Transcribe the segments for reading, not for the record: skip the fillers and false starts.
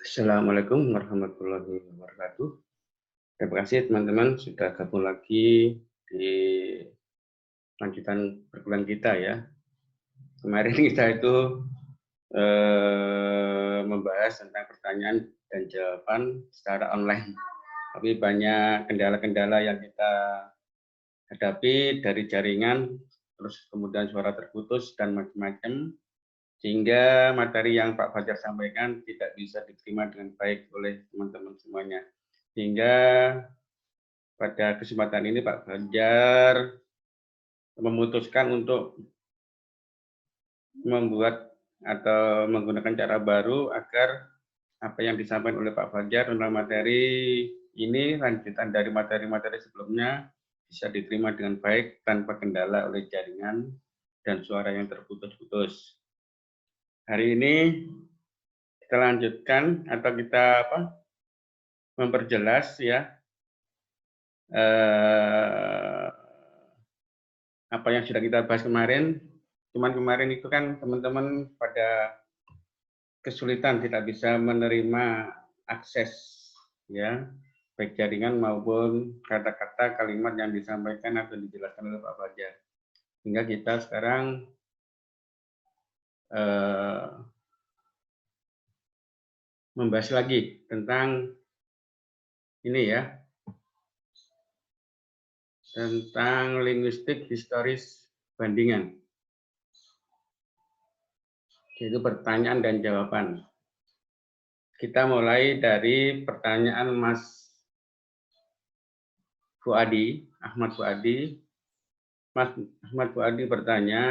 Assalamualaikum warahmatullahi wabarakatuh. Terima kasih teman-teman sudah gabung lagi di lanjutan perkuliahan kita ya. Kemarin kita itu membahas tentang pertanyaan dan jawaban secara online. Tapi banyak kendala-kendala yang kita hadapi dari jaringan, terus kemudian suara terputus dan macam-macam, sehingga materi yang Pak Fajar sampaikan tidak bisa diterima dengan baik oleh teman-teman semuanya. Sehingga pada kesempatan ini Pak Fajar memutuskan untuk membuat atau menggunakan cara baru agar apa yang disampaikan oleh Pak Fajar tentang materi ini lanjutan dari materi-materi sebelumnya bisa diterima dengan baik tanpa kendala oleh jaringan dan suara yang terputus-putus. Hari ini kita lanjutkan atau kita memperjelas ya apa yang sudah kita bahas kemarin. Cuman kemarin itu kan teman-teman pada kesulitan tidak bisa menerima akses ya, baik jaringan maupun kata-kata kalimat yang disampaikan atau dijelaskan oleh Pak Fajar. Sehingga kita sekarang membahas lagi tentang ini ya, tentang linguistik historis bandingan. Yaitu pertanyaan dan jawaban. Kita mulai dari pertanyaan Mas Fuadi, Ahmad Fuadi. Mas Ahmad Fuadi bertanya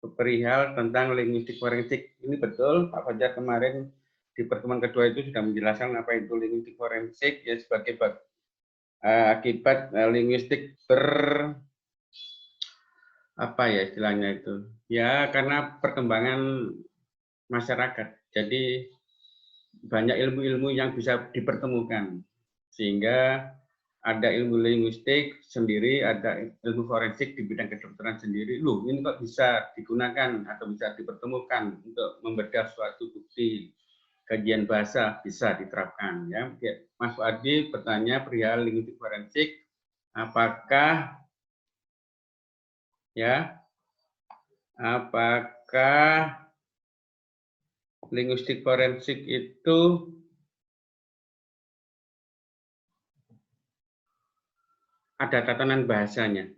perihal tentang linguistik forensik. Ini betul, Pak Fajar kemarin di pertemuan kedua itu sudah menjelaskan apa itu linguistik forensik ya sebagai akibat linguistik apa ya istilahnya itu ya karena perkembangan masyarakat. Jadi banyak ilmu-ilmu yang bisa dipertemukan sehingga ada ilmu linguistik sendiri, ada ilmu forensik di bidang kedokteran sendiri. Loh, ini kok bisa digunakan atau bisa dipertemukan untuk membedah suatu bukti kajian bahasa bisa diterapkan ya. Mas Adi bertanya perihal linguistik forensik, apakah linguistik forensik itu ada tatanan bahasanya?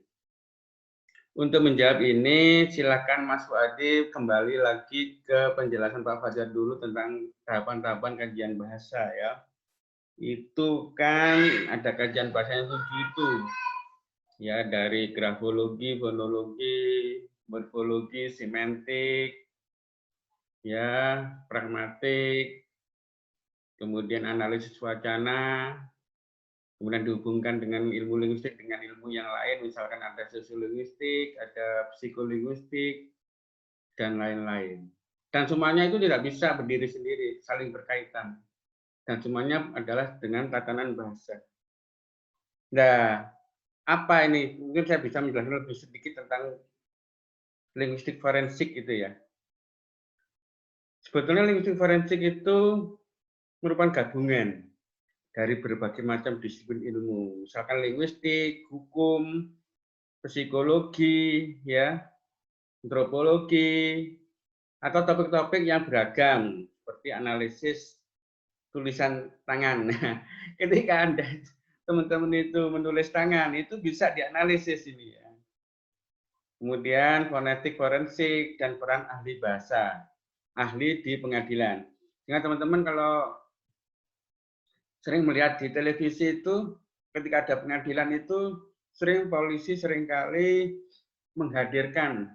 Untuk menjawab ini, silakan Mas Fuadi kembali lagi ke penjelasan Pak Fajar dulu tentang tahapan-tahapan kajian bahasa ya. Itu kan ada kajian bahasanya itu ya, dari grafologi, fonologi, morfologi, semantik, ya, pragmatik, kemudian analisis wacana, kemudian dihubungkan dengan ilmu linguistik dengan ilmu yang lain, misalkan ada sosiolinguistik, ada psikolinguistik, dan lain-lain. Dan semuanya itu tidak bisa berdiri sendiri, saling berkaitan. Dan semuanya adalah dengan tatanan bahasa. Nah, apa ini? Mungkin saya bisa menjelaskan lebih sedikit tentang linguistik forensik itu ya. Sebetulnya linguistik forensik itu merupakan gabungan dari berbagai macam disiplin ilmu, misalkan linguistik, hukum, psikologi, ya, antropologi, atau topik-topik yang beragam seperti analisis tulisan tangan. Nah, ketika Anda teman-teman itu menulis tangan, itu bisa dianalisis ini ya. Kemudian fonetik forensik dan peran ahli bahasa, ahli di pengadilan. Sehingga teman-teman kalau sering melihat di televisi itu ketika ada pengadilan itu sering polisi seringkali menghadirkan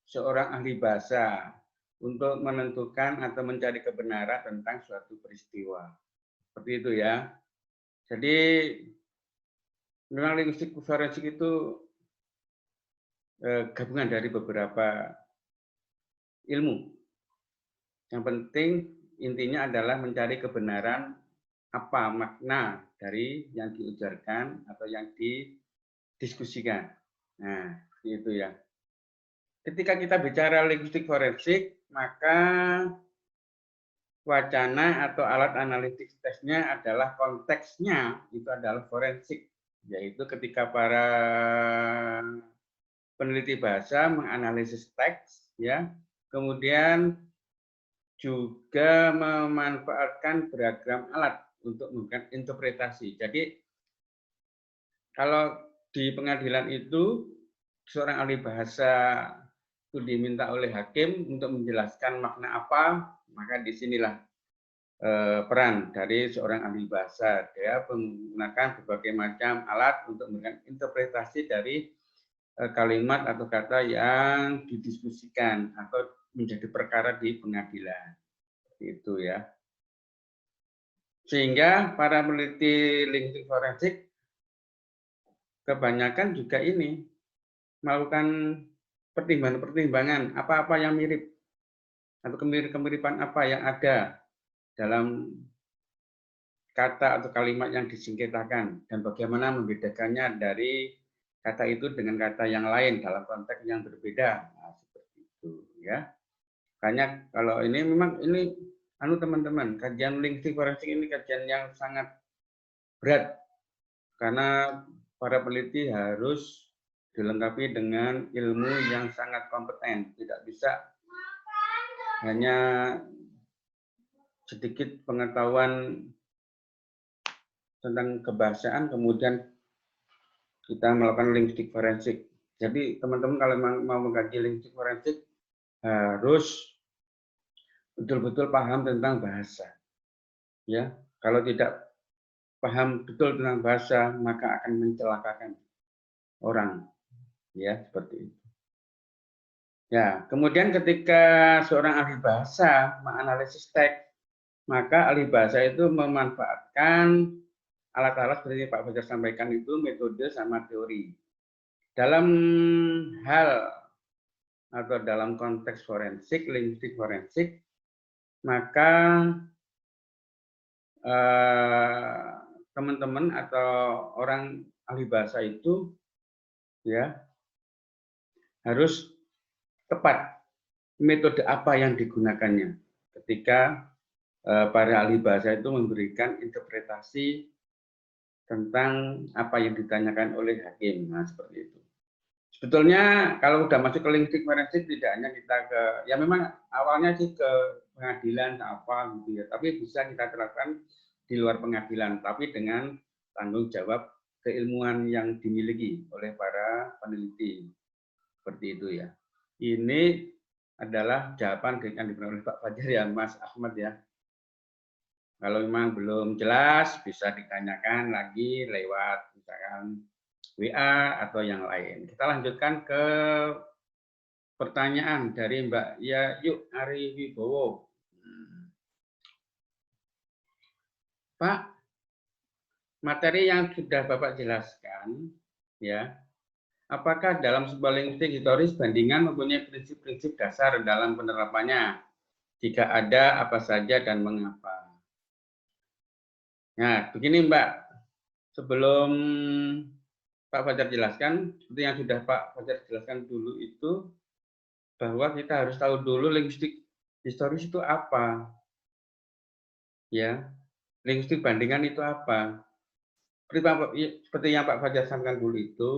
seorang ahli bahasa untuk menentukan atau mencari kebenaran tentang suatu peristiwa. Seperti itu ya. Jadi memang linguistik forensik itu gabungan dari beberapa ilmu. Yang penting intinya adalah mencari kebenaran apa makna dari yang diujarkan atau yang didiskusikan. Nah, itu ya. Ketika kita bicara linguistik forensik, maka wacana atau alat analitik teksnya adalah konteksnya itu adalah forensik, yaitu ketika para peneliti bahasa menganalisis teks, ya, kemudian juga memanfaatkan beragam alat untuk melakukan interpretasi. Jadi kalau di pengadilan itu seorang ahli bahasa itu diminta oleh hakim untuk menjelaskan makna apa, maka disinilah peran dari seorang ahli bahasa. Dia menggunakan berbagai macam alat untuk memberikan interpretasi dari kalimat atau kata yang didiskusikan atau menjadi perkara di pengadilan. Itu ya. Sehingga para peneliti linguistik forensik kebanyakan juga ini melakukan pertimbangan-pertimbangan apa-apa yang mirip atau kemiripan apa yang ada dalam kata atau kalimat yang disingkirkan dan bagaimana membedakannya dari kata itu dengan kata yang lain dalam konteks yang berbeda. Nah, seperti itu ya. Makanya kalau ini memang ini teman-teman, kajian linguistik forensik ini kajian yang sangat berat karena para peneliti harus dilengkapi dengan ilmu yang sangat kompeten, tidak bisa hanya sedikit pengetahuan tentang kebahasaan kemudian kita melakukan linguistik forensik. Jadi teman-teman kalau mau mengkaji linguistik forensik harus betul-betul paham tentang bahasa. Ya, kalau tidak paham betul tentang bahasa maka akan mencelakakan orang. Ya, seperti itu. Ya, kemudian ketika seorang ahli bahasa menganalisis teks, maka ahli bahasa itu memanfaatkan alat-alat seperti Pak Fajar sampaikan itu metode sama teori. Dalam hal atau dalam konteks forensik, linguistik forensik, maka teman-teman atau orang ahli bahasa itu ya harus tepat metode apa yang digunakannya ketika para ahli bahasa itu memberikan interpretasi tentang apa yang ditanyakan oleh hakim. Nah, seperti itu. Sebetulnya kalau udah masuk ke linguistik forensik tidak hanya kita ke, ya memang awalnya sih ke pengadilan apa gitu ya, tapi bisa kita terapkan di luar pengadilan, tapi dengan tanggung jawab keilmuan yang dimiliki oleh para peneliti. Seperti itu ya. Ini adalah jawaban yang diberikan oleh Pak Fajar ya, Mas Ahmad ya. Kalau memang belum jelas, bisa ditanyakan lagi lewat misalkan WA atau yang lain. Kita lanjutkan ke pertanyaan dari Mbak Yayu Ari Wibowo. Pak, materi yang sudah Bapak jelaskan, ya, apakah dalam sebuah linguistik historis bandingan mempunyai prinsip-prinsip dasar dalam penerapannya? Jika ada, apa saja dan mengapa? Nah, begini Mbak, sebelum Pak Fajar jelaskan, seperti yang sudah Pak Fajar jelaskan dulu itu, bahwa kita harus tahu dulu linguistik historis itu apa. Ya, linguistik bandingan itu apa? Seperti yang Pak Fajar sampaikan dulu itu,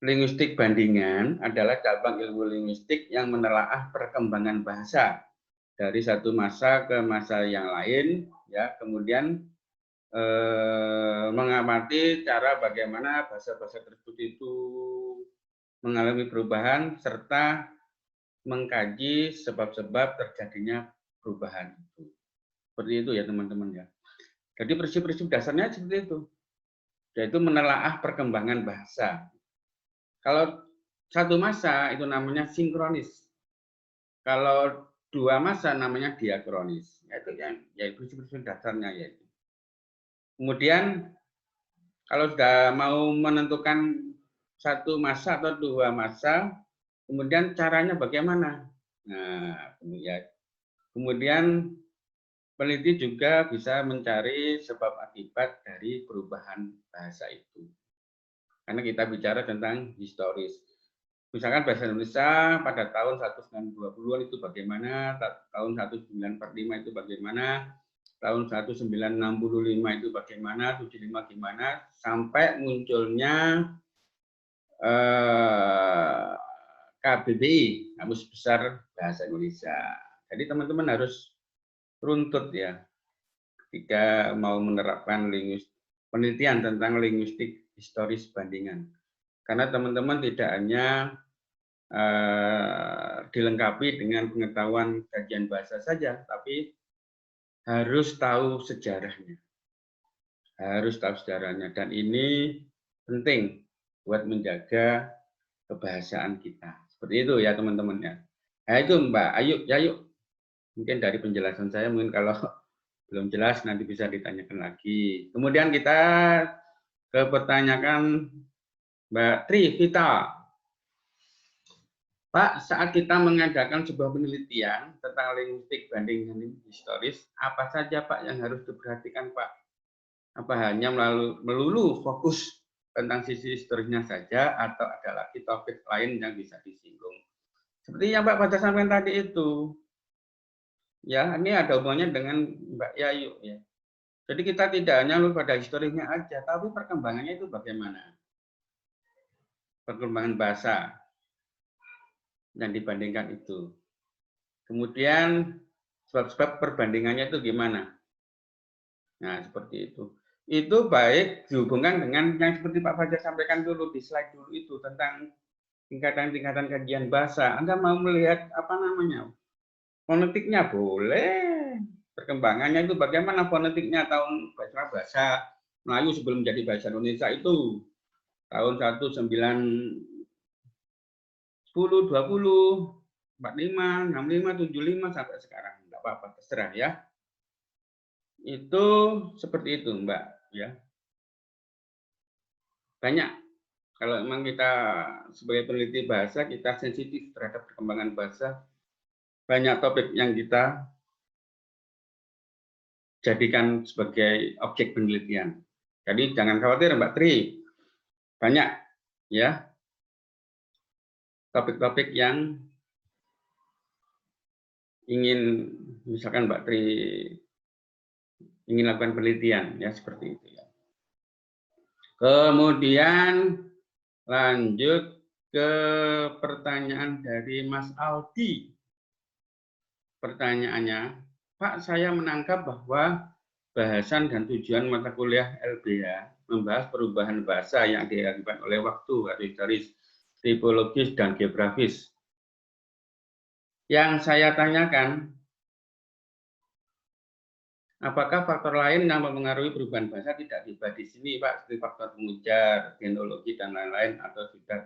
linguistik bandingan adalah cabang ilmu linguistik yang menelaah perkembangan bahasa dari satu masa ke masa yang lain, ya, kemudian mengamati cara bagaimana bahasa-bahasa tersebut itu mengalami perubahan serta mengkaji sebab-sebab terjadinya perubahan itu. Seperti itu ya teman-teman ya. Jadi prinsip-prinsip dasarnya seperti itu, yaitu menelaah perkembangan bahasa. Kalau satu masa itu namanya sinkronis. Kalau dua masa namanya diakronis. Yaitu prinsip-prinsip dasarnya yaitu. Kemudian kalau sudah mau menentukan satu masa atau dua masa, kemudian caranya bagaimana? Nah, kemudian peneliti juga bisa mencari sebab akibat dari perubahan bahasa itu. Karena kita bicara tentang historis. Misalkan bahasa Indonesia pada tahun 1920-an itu bagaimana, tahun 1945 itu bagaimana, tahun 1965 itu bagaimana, 75 gimana, sampai munculnya KBBI, Kamus Besar Bahasa Indonesia. Jadi teman-teman harus runtut ya ketika mau menerapkan penelitian tentang linguistik historis bandingan. Karena teman-teman tidak hanya dilengkapi dengan pengetahuan kajian bahasa saja, tapi harus tahu sejarahnya. Harus tahu sejarahnya. Dan ini penting buat menjaga kebahasaan kita. Seperti itu ya teman-teman ya. Nah itu Mbak Ayu, ya yuk. Mungkin dari penjelasan saya, mungkin kalau belum jelas nanti bisa ditanyakan lagi. Kemudian kita ke pertanyaan Mbak Tri Vita. Pak, saat kita mengadakan sebuah penelitian tentang linguistik bandingan historis, apa saja Pak yang harus diperhatikan Pak? Apa hanya melulu fokus tentang sisi historisnya saja, atau ada lagi topik lain yang bisa disinggung? Seperti yang Mbak pada sampaikan tadi itu, ya ini ada hubungannya dengan Mbak Yayu ya. Jadi kita tidak hanya pada historisnya aja, tapi perkembangannya itu bagaimana? Perkembangan bahasa yang dibandingkan itu. Kemudian sebab-sebab perbandingannya itu gimana? Nah, seperti itu. Itu baik dihubungkan dengan yang seperti Pak Fajar sampaikan dulu di slide dulu itu tentang tingkatan-tingkatan kajian bahasa. Anda mau melihat apa namanya? Fonetiknya boleh. Perkembangannya itu bagaimana fonetiknya tahun bahasa Melayu sebelum menjadi bahasa Indonesia itu tahun 1910, 20, 45, 65, 75 sampai sekarang. Enggak apa-apa, terserah ya. Itu seperti itu, Mbak, ya. Banyak kalau memang kita sebagai peneliti bahasa kita sensitif terhadap perkembangan bahasa, banyak topik yang kita jadikan sebagai objek penelitian. Jadi jangan khawatir Mbak Tri, banyak ya topik-topik yang ingin misalkan Mbak Tri ingin lakukan penelitian ya seperti itu ya. Kemudian lanjut ke pertanyaan dari Mas Aldi. Pertanyaannya, Pak, saya menangkap bahwa bahasan dan tujuan mata kuliah LBH membahas perubahan bahasa yang diakibatkan oleh waktu atau historis, tipologis, dan geografis. Yang saya tanyakan, apakah faktor lain yang mempengaruhi perubahan bahasa tidak dibahas di sini, Pak, seperti faktor pengujar, genealogi, dan lain-lain, atau sudah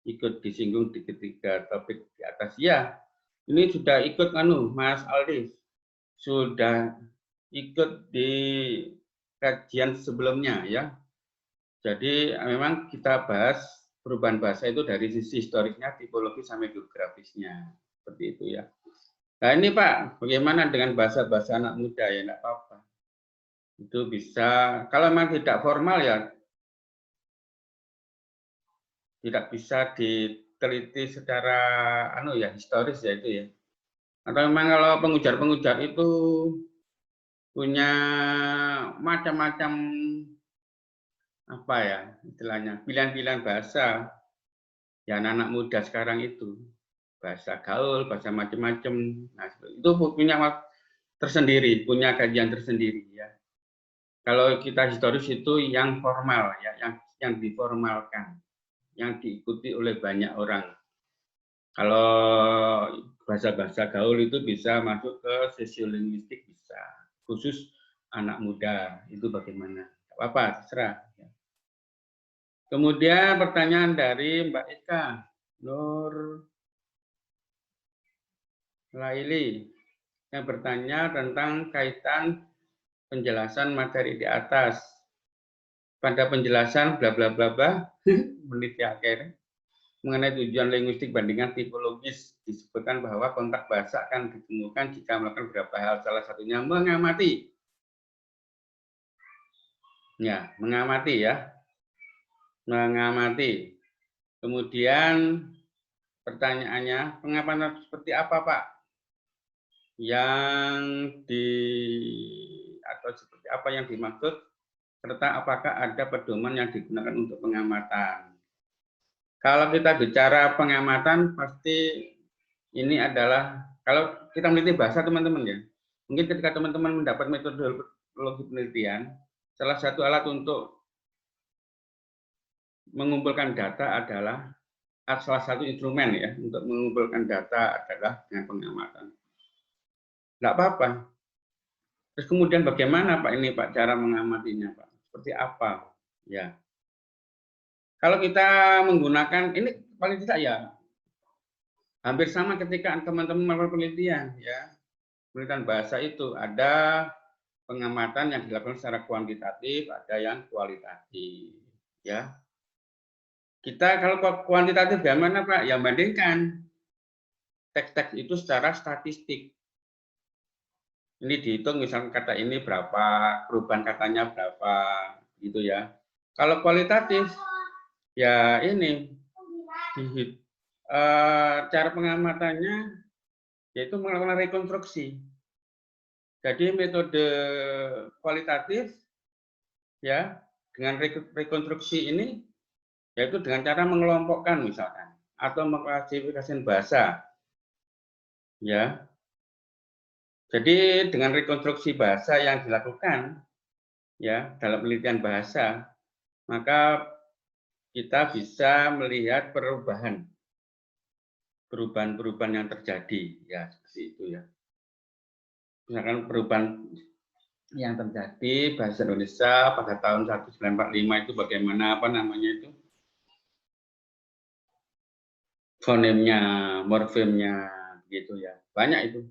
ikut disinggung di ketiga topik di atas? Ya, ini sudah ikut Mas Aldi, sudah ikut di kajian sebelumnya ya. Jadi memang kita bahas perubahan bahasa itu dari sisi historisnya, tipologi sampai geografisnya. Seperti itu ya. Nah ini Pak, bagaimana dengan bahasa-bahasa anak muda ya, enggak apa-apa. Itu bisa, kalau memang tidak formal ya, tidak bisa diteliti secara historis ya itu ya. Atau memang kalau pengujar-pengujar itu punya macam-macam apa ya istilahnya pilihan-pilihan bahasa ya anak muda sekarang itu bahasa gaul, bahasa macam-macam. Nah, itu punya tersendiri, punya kajian tersendiri ya. Kalau kita historis itu yang formal ya, yang diformalkan, yang diikuti oleh banyak orang. Kalau bahasa-bahasa gaul itu bisa masuk ke sosiolinguistik bisa, khusus anak muda itu bagaimana? Apa terserah. Kemudian pertanyaan dari Mbak Eka Nur Laili yang bertanya tentang kaitan penjelasan materi di atas. Pada penjelasan bla bla bla bla menit akhir mengenai tujuan linguistik bandingan tipologis disebutkan bahwa kontak bahasa akan ditemukan jika melakukan beberapa hal, salah satunya mengamati. Ya, mengamati ya. Mengamati. Kemudian Pertanyaannya, pengamatan seperti apa, Pak? Yang atau seperti apa yang dimaksud, serta apakah ada pedoman yang digunakan untuk pengamatan? Kalau kita bicara pengamatan, pasti ini adalah, kalau kita meneliti bahasa, teman-teman ya, mungkin ketika teman-teman mendapat metodologi penelitian, salah satu alat untuk mengumpulkan data adalah, salah satu instrumen ya, untuk mengumpulkan data adalah dengan pengamatan. Enggak apa-apa. Terus kemudian bagaimana Pak ini Pak cara mengamatinya Pak? Seperti apa? Ya. Kalau kita menggunakan ini paling tidak ya hampir sama ketika teman-teman melakukan penelitian ya. Penelitian bahasa itu ada pengamatan yang dilakukan secara kuantitatif, ada yang kualitatif ya. Kita kalau kuantitatif bagaimana Pak? Ya bandingkan teks-teks itu secara statistik. Ini dihitung misalnya kata ini berapa, perubahan katanya berapa, gitu ya. Kalau kualitatif, ya ini cara pengamatannya yaitu melakukan rekonstruksi. Jadi metode kualitatif ya dengan rekonstruksi ini yaitu dengan cara mengelompokkan misalkan atau mengklasifikasikan bahasa, ya. Jadi dengan rekonstruksi bahasa yang dilakukan ya dalam penelitian bahasa, maka kita bisa melihat perubahan yang terjadi ya seperti itu ya. Misalkan perubahan yang terjadi bahasa Indonesia pada tahun 1945 itu bagaimana apa namanya itu fonemnya, morfemnya gitu ya. Banyak itu.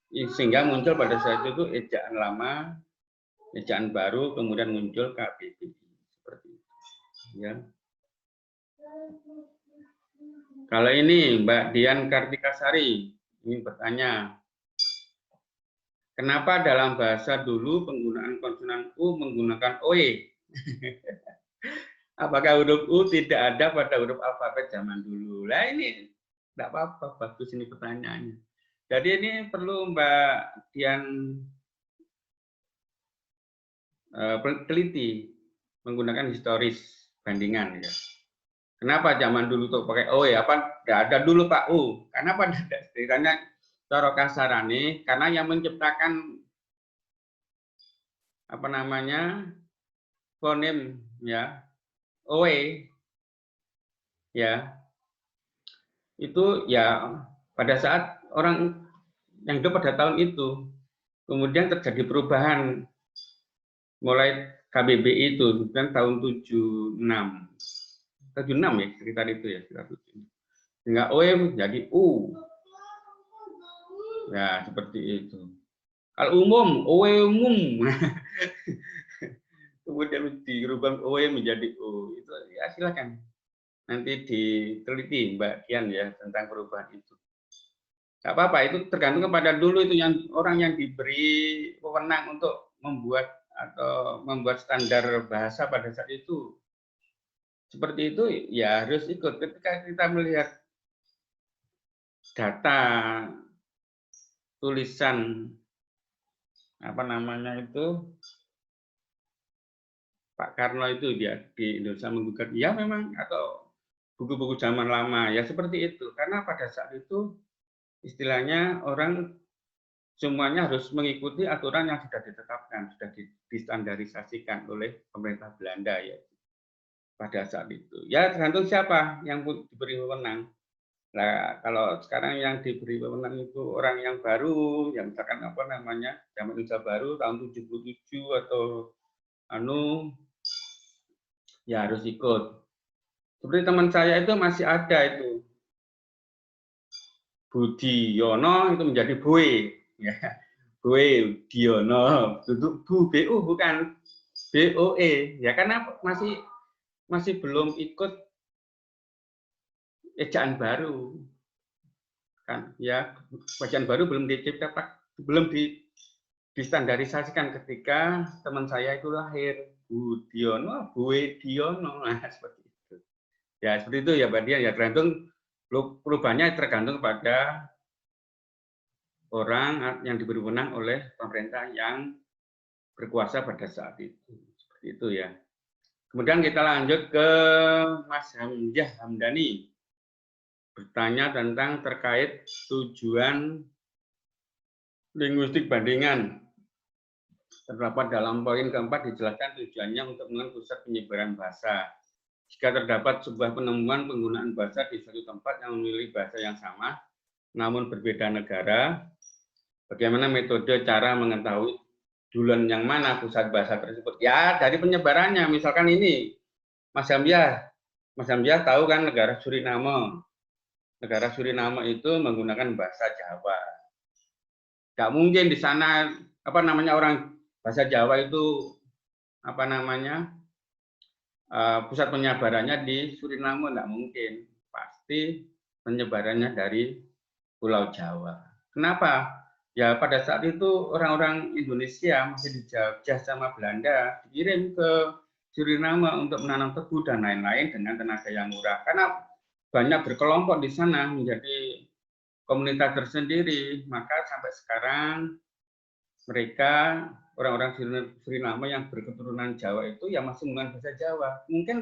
Sehingga muncul pada saat itu ejaan lama, ejaan baru, kemudian muncul KBBI seperti itu. Ya. Kalau ini Mbak Dian Kartikasari ini bertanya, kenapa dalam bahasa dulu penggunaan konsonan U menggunakan OE? Apakah huruf U tidak ada pada huruf alfabet zaman dulu? Nah ini tidak apa-apa, bagus ini pertanyaannya. Jadi ini perlu Mbak Dian teliti menggunakan historis bandingan ya. Kenapa zaman dulu tuh pakai O ya? Apa tidak ada dulu Pak U? Kenapa tidak? Karena cara kasarane karena yang menciptakan apa namanya fonem ya OE ya itu ya pada saat orang yang hidup pada tahun itu kemudian terjadi perubahan mulai KBBI itu kan tahun 76 ya sekitar itu ya sekitar 76. Sehingga OE menjadi U ya seperti itu. Kalau umum OE umum kemudian dirubah OE menjadi U itu ya silakan nanti diteliti Mbak Dian ya tentang perubahan itu. Nggak apa-apa, itu tergantung kepada dulu itu yang orang yang diberi wewenang untuk membuat atau membuat standar bahasa pada saat itu. Seperti itu ya harus ikut. Ketika kita melihat data tulisan apa namanya itu Pak Karno itu dia di Indonesia menggugat, ya memang atau buku-buku zaman lama ya seperti itu. Karena pada saat itu istilahnya orang semuanya harus mengikuti aturan yang sudah ditetapkan, sudah distandarisasikan oleh pemerintah Belanda ya pada saat itu. Ya tergantung siapa yang diberi wewenang. Nah, kalau sekarang yang diberi wewenang itu orang yang baru, yang misalkan apa namanya, zaman Indonesia Baru tahun 77 atau ya harus ikut. Seperti teman saya itu masih ada itu Budiono itu menjadi Boe, ya. Boe Diono, itu Bu BU bukan BOE, ya karena masih belum ikut ejaan baru, kan? Ya, ejaan baru belum diciptakan, belum distandarisasikan ketika teman saya itu lahir, Budiono, Boe Diono, nah seperti itu. Ya seperti itu ya Mbak Dian, ya tergantung Perubahannya tergantung pada orang yang diberi wewenang oleh pemerintah yang berkuasa pada saat itu. Seperti itu ya. Kemudian kita lanjut ke Mas Hamzah Hamdani. Bertanya tentang terkait tujuan linguistik bandingan. Terdapat dalam poin keempat dijelaskan tujuannya untuk mengenal pusat penyebaran bahasa. Jika terdapat sebuah penemuan penggunaan bahasa di suatu tempat yang memiliki bahasa yang sama, namun berbeda negara, bagaimana metode cara mengetahui duluan yang mana pusat bahasa tersebut? Ya, dari penyebarannya. Misalkan ini, Mas Hamzah tahu kan negara Suriname. Negara Suriname itu menggunakan bahasa Jawa. Nggak mungkin di sana orang bahasa Jawa itu pusat penyebarannya di Suriname, nggak mungkin. Pasti penyebarannya dari Pulau Jawa. Kenapa? Ya pada saat itu orang-orang Indonesia masih dijajah sama Belanda, dikirim ke Suriname untuk menanam tebu dan lain-lain dengan tenaga yang murah. Karena banyak berkelompok di sana menjadi komunitas tersendiri, maka sampai sekarang mereka orang-orang Suriname yang berketurunan Jawa itu ya masih menggunakan bahasa Jawa. Mungkin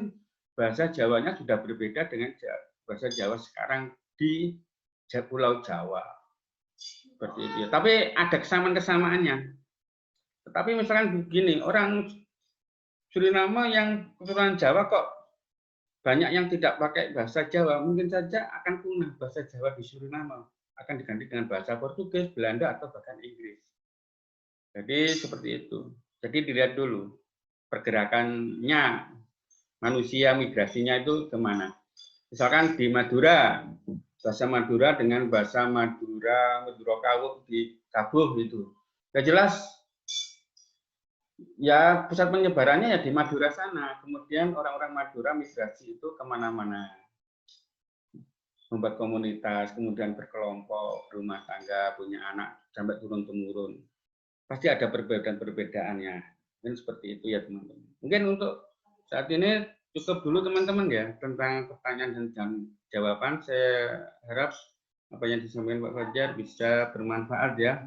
bahasa Jawanya sudah berbeda dengan bahasa Jawa sekarang di Pulau Jawa. Seperti itu ya. Tapi ada kesamaan-kesamaannya. Tetapi misalkan begini, orang Suriname yang keturunan Jawa kok banyak yang tidak pakai bahasa Jawa, mungkin saja akan punah bahasa Jawa di Suriname, akan diganti dengan bahasa Portugis, Belanda, atau bahkan Inggris. Jadi seperti itu. Jadi dilihat dulu pergerakannya manusia, migrasinya itu kemana. Misalkan di Madura, bahasa Madura dengan bahasa Madura Kawuk di Kabuh gitu. Ya jelas, ya pusat penyebarannya ya di Madura sana. Kemudian orang-orang Madura migrasi itu kemana-mana. Membuat komunitas, kemudian berkelompok, rumah tangga, punya anak, sampai turun-temurun. Pasti ada perbedaan-perbedaannya. Mungkin seperti itu ya teman-teman. Mungkin untuk saat ini cukup dulu teman-teman ya tentang pertanyaan dan jawaban. Saya harap apa yang disampaikan Pak Fajar bisa bermanfaat ya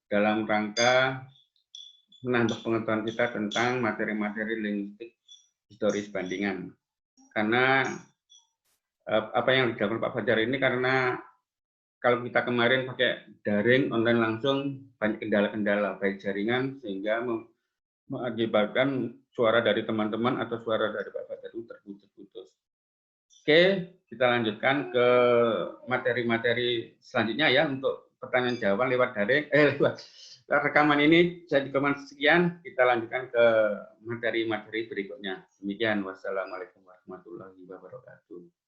dalam rangka menambah pengetahuan kita tentang materi-materi linguistik historis bandingan. Karena apa yang dilakukan Pak Fajar ini karena kalau kita kemarin pakai daring online langsung banyak kendala-kendala baik jaringan sehingga mengakibatkan suara dari teman-teman atau suara dari Pak Fajar itu terputus-putus. Oke, kita lanjutkan ke materi-materi selanjutnya ya untuk pertanyaan jawaban lewat daring lewat rekaman ini saya dikomen sekian, kita lanjutkan ke materi-materi berikutnya. Demikian, wassalamualaikum warahmatullahi wabarakatuh.